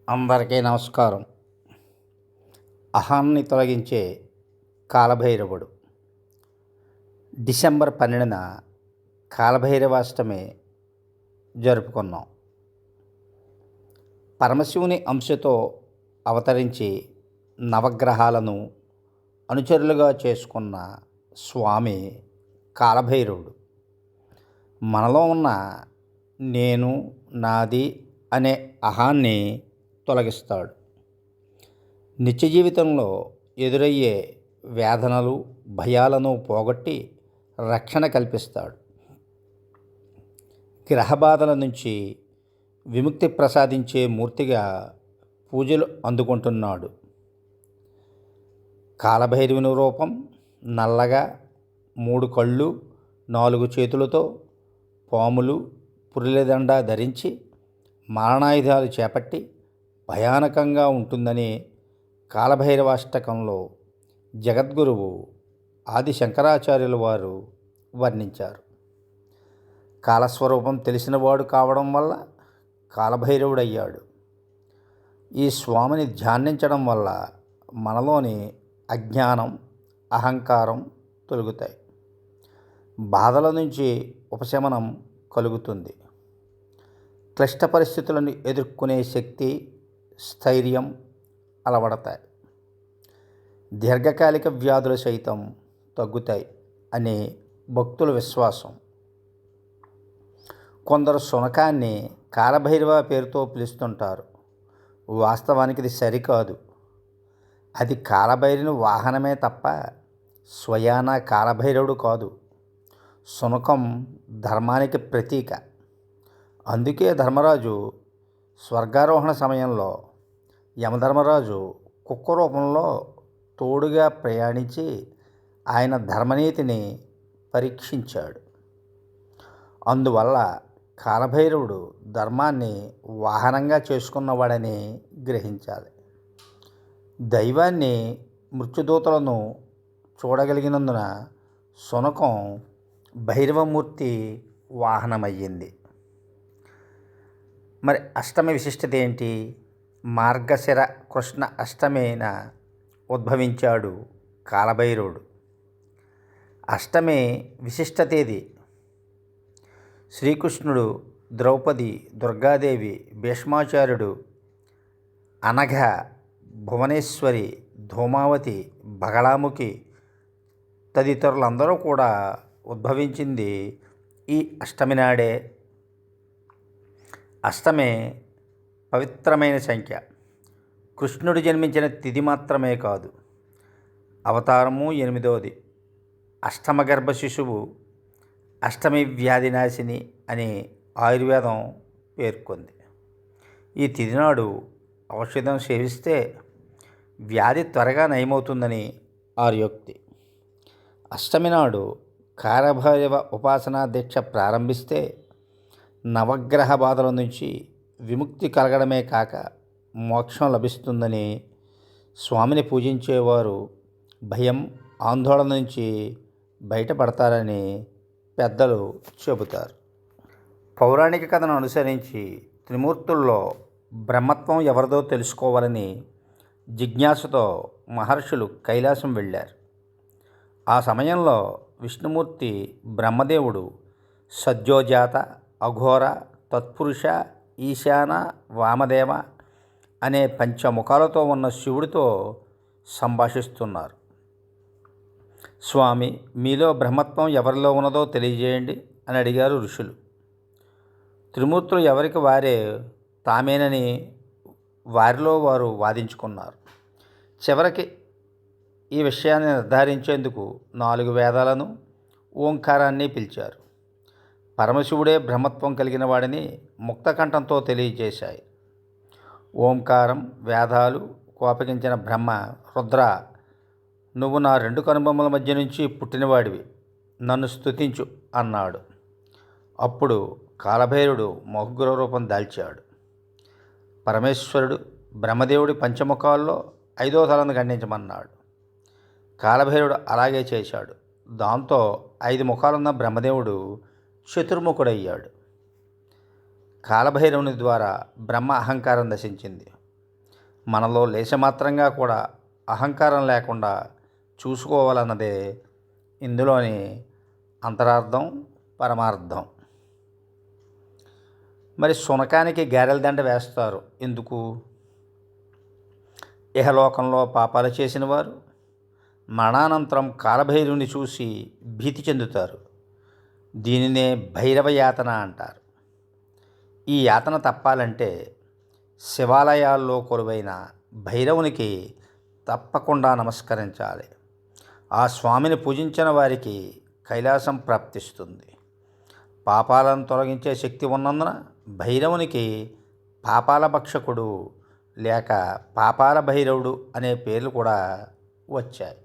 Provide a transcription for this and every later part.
అందరికీ నమస్కారం. అహాన్ని తొలగించే కాలభైరవుడు. డిసెంబర్ 12న కాలభైరవాష్టమి జరుపుకున్నాం. పరమశివుని అంశతో అవతరించి నవగ్రహాలను అనుచరులుగా చేసుకున్న స్వామి కాలభైరవుడు. మనలో ఉన్న నేను, నాది అనే అహాన్ని తొలగిస్తాడు. నిత్య జీవితంలో ఎదురయ్యే వేదనలు, భయాలను పోగొట్టి రక్షణ కల్పిస్తాడు. గ్రహబాధల నుంచి విముక్తి ప్రసాదించే మూర్తిగా పూజలు అందుకుంటున్నాడు. కాలభైరవుని రూపం నల్లగా, 3 కళ్ళు, 4 చేతులతో, పాములు, పురిలెదండ ధరించి మారణాయుధాలు చేపట్టి భయానకంగా ఉంటుందని కాలభైరవాష్టకంలో జగద్గురువు ఆది శంకరాచార్యుల వారు వర్ణించారు. కాలస్వరూపం తెలిసినవాడు కావడం వల్ల కాలభైరవుడయ్యాడు. ఈ స్వామిని ధ్యానించడం వల్ల మనలోని అజ్ఞానం, అహంకారం తొలగుతాయి. బాధల నుంచి ఉపశమనం కలుగుతుంది. క్లిష్ట పరిస్థితులను ఎదుర్కొనే శక్తి, స్థైర్యం అలవడతాయి. దీర్ఘకాలిక వ్యాధులు సైతం తగ్గుతాయి అని భక్తుల విశ్వాసం. కొందరు శునకాన్ని కాలభైరవ పేరుతో పిలుస్తుంటారు. వాస్తవానికి ఇది సరికాదు. అది కాలభైరవుని వాహనమే తప్ప స్వయాన కాలభైరవుడు కాదు. శునకం ధర్మానికి ప్రతీక. అందుకే ధర్మరాజు స్వర్గారోహణ సమయంలో యమధర్మరాజు కుక్క రూపంలో తోడుగా ప్రయాణించి ఆయన ధర్మనీతిని పరీక్షించాడు. అందువల్ల కాలభైరవుడు ధర్మాన్ని వాహనంగా చేసుకున్నవాడని గ్రహించాలి. దైవాన్ని, మృత్యుదూతలను చూడగలిగినందున శునకం భైరవమూర్తి వాహనమయ్యింది. మరి అష్టమి విశిష్టత ఏంటి? మార్గశిర కృష్ణ అష్టమిన ఉద్భవించాడు కాలభైరవుడు. అష్టమి విశిష్టతేది. శ్రీకృష్ణుడు, ద్రౌపది, దుర్గాదేవి, భీష్మాచార్యుడు, అనఘ, భువనేశ్వరి, ధూమావతి, బగళాముఖి తదితరులందరూ కూడా ఉద్భవించింది ఈ అష్టమి నాడే. అష్టమి పవిత్రమైన సంఖ్య. కృష్ణుడు జన్మించిన తిథి మాత్రమే కాదు, అవతారము 8వది. అష్టమగర్భ శిశువు అష్టమి వ్యాధినాశిని అని ఆయుర్వేదం పేర్కొంది. ఈ తిథి నాడు ఔషధం సేవిస్తే వ్యాధి త్వరగా నయమవుతుందని ఆర్యోక్తి. అష్టమి నాడు కాలభైరవ ఉపాసనా దీక్ష ప్రారంభిస్తే నవగ్రహ బాధల నుంచి విముక్తి కలగడమే కాక మోక్షం లభిస్తుందని స్వామిని పూజించేవారు భయం, ఆందోళన నుంచి బయటపడతారని పెద్దలు చెబుతారు. పౌరాణిక కథను అనుసరించి త్రిమూర్తుల్లో బ్రహ్మత్వం ఎవరిదో తెలుసుకోవాలని జిజ్ఞాసతో మహర్షులు కైలాసం వెళ్ళారు. ఆ సమయంలో విష్ణుమూర్తి బ్రహ్మదేవుడు సద్యోజాత, అఘోర, తత్పురుష, ఈశాన, వామదేవ అనే పంచముఖాలతో ఉన్న శివుడితో సంభాషిస్తున్నారు. స్వామి, మీలో బ్రహ్మత్వం ఎవరిలో ఉన్నదో తెలియజేయండి అని అడిగారు ఋషులు. త్రిమూర్తులు ఎవరికి వారే తామేనని వారిలో వారు వాదించుకున్నారు. చివరికి ఈ విషయాన్ని నిర్ధారించేందుకు 4 వేదాలను, ఓంకారాన్ని పిలిచారు. పరమశివుడే బ్రహ్మత్వం కలిగిన వాడిని ముక్తకంఠంతో తెలియజేశాయి. ఓంకారం, వేదాలు కోపగించిన బ్రహ్మ, రుద్ర, నువ్వు నా 2 కనుబొమ్మల మధ్య నుంచి పుట్టినవాడివి, నన్ను స్తుతించు అన్నాడు. అప్పుడు కాలభైరవుడు మహోగ్ర రూపం దాల్చాడు. పరమేశ్వరుడు బ్రహ్మదేవుడి పంచముఖాల్లో 5వ తలను ఖండించమన్నాడు. కాలభైరవుడు అలాగే చేశాడు. దాంతో 5 ముఖాలున్న బ్రహ్మదేవుడు చతుర్ముఖుడయ్యాడు. కాలభైరవుని ద్వారా బ్రహ్మ అహంకారం నశించింది. మనలో లేశమాత్రంగా కూడా అహంకారం లేకుండా చూసుకోవాలన్నదే ఇందులోని అంతరార్థం, పరమార్థం. మరి శునకానికి గారెల దండ వేస్తారు ఎందుకు? ఇహలోకంలో పాపాలు చేసిన వారు మరణానంతరం కాలభైరవుని చూసి భీతి చెందుతారు. దీనినే భైరవ యాతన అంటారు. ఈ యాతన తప్పాలంటే శివాలయాల్లో కొలువైన భైరవునికి తప్పకుండా నమస్కరించాలి. ఆ స్వామిని పూజించిన వారికి కైలాసం ప్రాప్తిస్తుంది. పాపాలను తొలగించే శక్తి ఉన్నందున భైరవునికి పాపాల భక్షకుడు లేక పాపాల భైరవుడు అనే పేర్లు కూడా వచ్చాయి.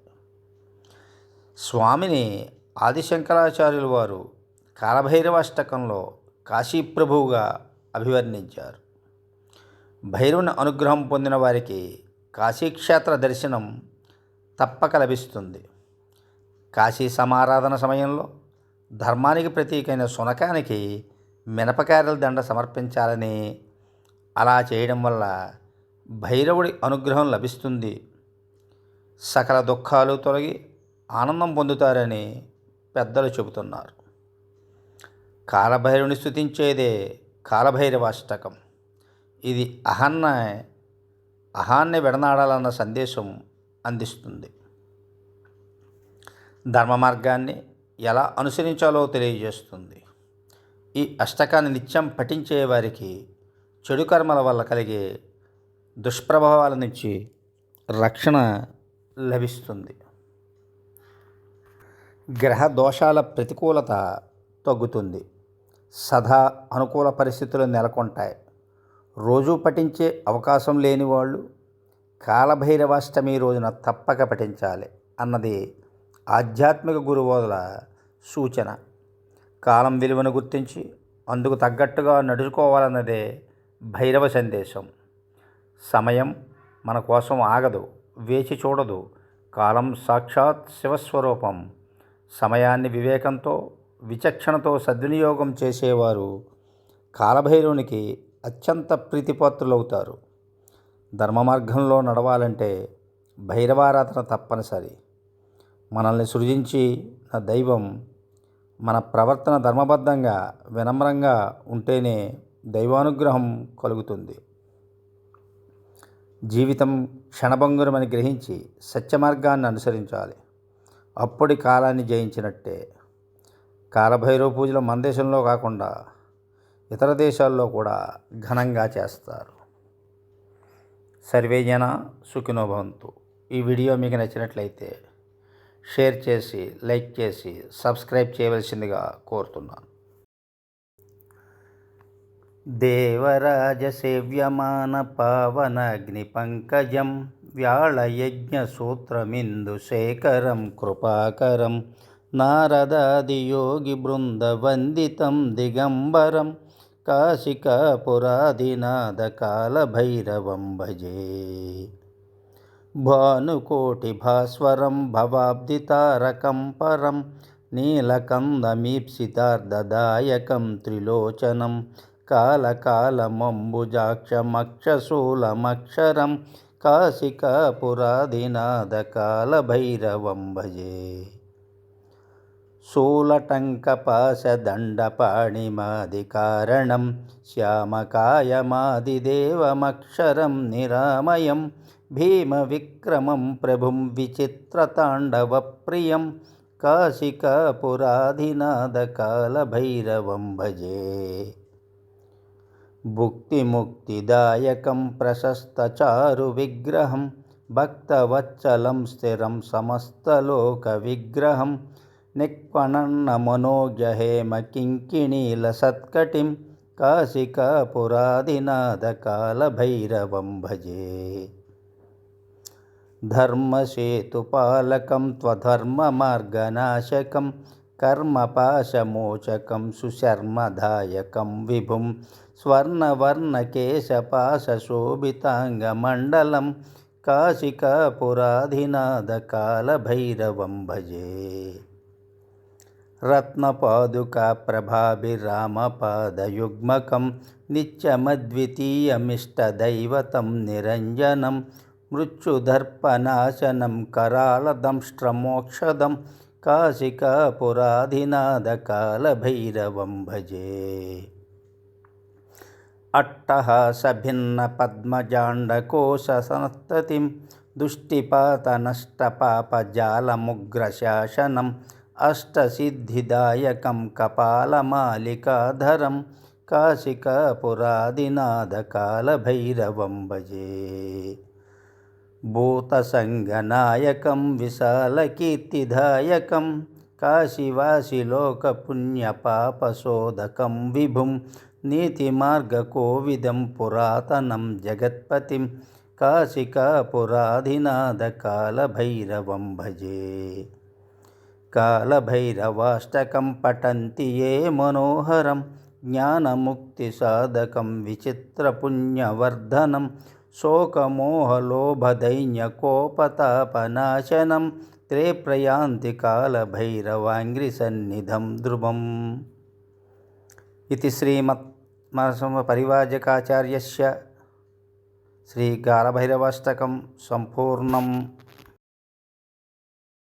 స్వామిని ఆదిశంకరాచార్యుల వారు కాలభైరవాష్టకంలో కాశీప్రభువుగా అభివర్ణించారు. భైరవుని అనుగ్రహం పొందిన వారికి కాశీక్షేత్ర దర్శనం తప్పక లభిస్తుంది. కాశీ సమారాధన సమయంలో ధర్మానికి ప్రతీకైన శునకానికి మినపకాయల దండ సమర్పించాలని, అలా చేయడం వల్ల భైరవుడి అనుగ్రహం లభిస్తుంది, సకల దుఃఖాలు తొలగి ఆనందం పొందుతారని పెద్దలు చెబుతున్నారు. కాలభైరవుని స్తుతించేదే కాలభైరవాష్టకం. ఇది అహాన్ని విడనాడాలన్న సందేశం అందిస్తుంది. ధర్మ మార్గాన్ని ఎలా అనుసరించాలో తెలియజేస్తుంది. ఈ అష్టకాన్ని నిత్యం పఠించే వారికి చెడు కర్మల వల్ల కలిగే దుష్ప్రభావాల నుంచి రక్షణ లభిస్తుంది. గ్రహ దోషాల ప్రతికూలత తగ్గుతుంది. సదా అనుకూల పరిస్థితులు నెలకొంటాయి. రోజు పఠించే అవకాశం లేని వాళ్ళు కాలభైరవాష్టమి రోజున తప్పక పఠించాలి అన్నది ఆధ్యాత్మిక గురువుల సూచన. కాలం విలువను గుర్తించి అందుకు తగ్గట్టుగా నడుచుకోవాలన్నదే భైరవ సందేశం. సమయం మన కోసం ఆగదు, వేచి చూడదు. కాలం సాక్షాత్ శివస్వరూపం. సమయాన్ని వివేకంతో, విచక్షణతో సద్వినియోగం చేసేవారు కాలభైరవునికి అత్యంత ప్రీతిపాత్రులవుతారు. ధర్మ మార్గంలో నడవాలంటే భైరవారాధన తప్పనిసరి. మనల్ని సృజించిన దైవం మన ప్రవర్తన ధర్మబద్ధంగా, వినమ్రంగా ఉంటేనే దైవానుగ్రహం కలుగుతుంది. జీవితం క్షణభంగురమని గ్రహించి సత్యమార్గాన్ని అనుసరించాలి. అప్పటి కాలాన్ని జయించినట్టే. కాలభైరవ పూజలు మన దేశంలో కాకుండా ఇతర దేశాల్లో కూడా ఘనంగా చేస్తారు. సర్వే జన సుఖినో భవంతు. ఈ వీడియో మీకు నచ్చినట్లయితే షేర్ చేసి, లైక్ చేసి, సబ్స్క్రైబ్ చేయవలసిందిగా కోరుతున్నాను. దేవరాజ సేవ్యమాన పావనాగ్ని పంకజం వ్యాళయజ్ఞ సూత్రమిందు శేఖరం కృపాకరం నారదాదియోగి బృంద వందితం దిగంబరం కాశికాపురాదినాథ కాలభైరవం భజే. భానుకోటి భాస్వరం భవాబ్దితారకం పరం నీలకందమీప్సితార్ధదాయకం త్రిలోచనం కాలకాలమంబుజాక్షమక్షశూలమక్షరం కాశికాపురాదినాథ కాలభైరవం భజే. శూలటంకపాశదండపాణిమాదికారణం శ్యామకాయమాదిదేవమక్షరం నిరామయం భీమవిక్రమం ప్రభుం విచిత్రతాండవప్రియం కాశికాపురాధినాథ కాలభైరవం భజే. భుక్తిముక్తిదాయకం ప్రశస్తచారు విగ్రహం భక్తవత్సలం స్థిరం సమస్తలోక విగ్రహం నిక్వణన్నమనోజహేమ కింకిణీలసత్కటిం కాశికాపురాదినాథ కాలభైరవం భజే. ధర్మసేతుపాలకం త్వధర్మమార్గనాశకం కర్మపాశమోచకం సుశర్మదాయకం విభుం స్వర్ణవర్ణకేశపాశోభితాంగమండలం కాశికాపురాధినాథ కాలభైరవం భజే. రత్నపాదుకా ప్రభాభిరామపాదయుగ్మకం నిత్యమద్వితీయమిష్టదైవతం నిరంజనం మృత్యుదర్పనాశనం करालदंष्ट्रमोक्षदं काशिकापुराधिनाथकालभैरवं भजे। अट्टहासभिन्नपद्मजाण्डकोशसंस्ततिं दुष्टिपातनष्टपापजालमुग्रशासनम् अष्टसिद्धिदायकं कपालमालिकाधरं काशिकापुराधिनाथकालभैरवं भजे। भूतसङ्गनायकं विशालकीर्तिदायकं काशीवासिलोकपुण्यपापशोधकं विभुं नीतिमार्गकोविदं पुरातनं जगत्पतिं काशिकापुराधिनाथकालभैरवं भजे। कालभैरवाष्टकं पठन्ति ये मनोहरं ज्ञानमुक्तिसाधकं विचित्रपुण्यवर्धनं शोकमोहलोभदैन्यकोपतापनाशनं ते प्रयान्ति कालभैरवाङ्घ्रिसन्निधं ध्रुवम्। इति श्रीमत्परिव्राजकाचार्यस्य श्रीकालभैरवाष्टकं सम्पूर्णम्।